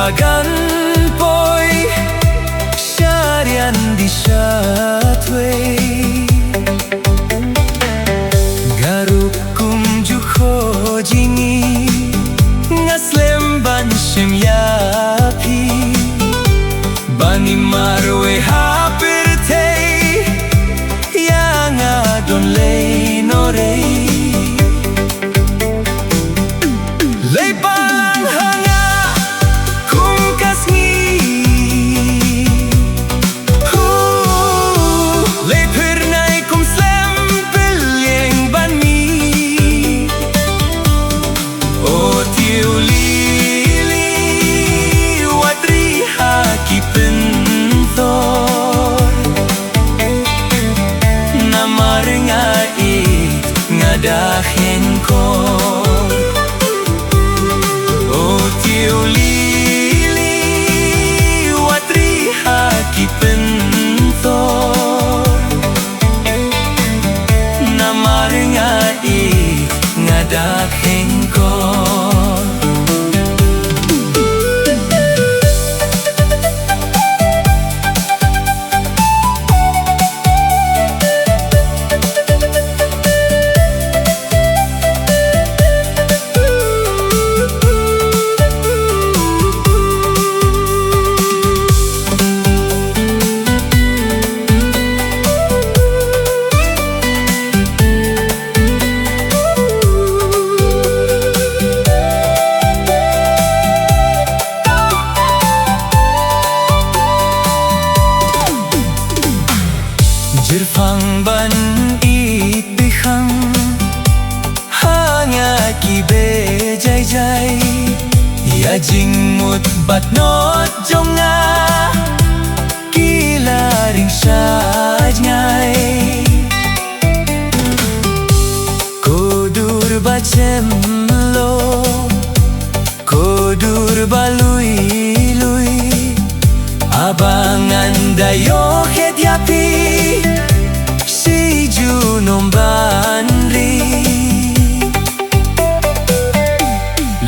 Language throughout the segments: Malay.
bagan poi syarian di syatwe garuk kum jukho jingi ngaslem ban shem yapi bani marwe hapirte yang adon lei norei ngadahin ko oh Tiew lili watri haki pentor namaringai ngadahin ko Jirfang ban it bikhang hanga ki be jai jai ya jing mut bat not jonga kila ring shaj ngai kodur bachem lo kodur balui lui abangan dayo het yapi nombanri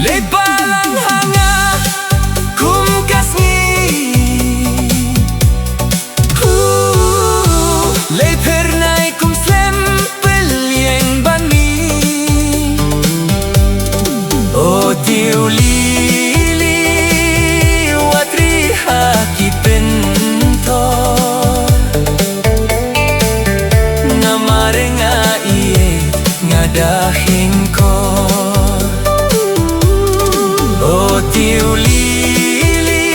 le balang hanga kum kasni le pernai kum slem pelyeng bani oh Tiew lili watri haki pentor ngadahin ko oh Tiew lili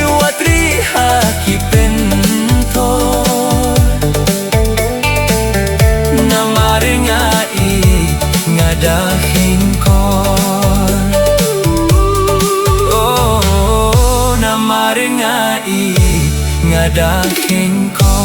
watri haki pentor namaringai ngadahin ko oh namaringai ngadahin ko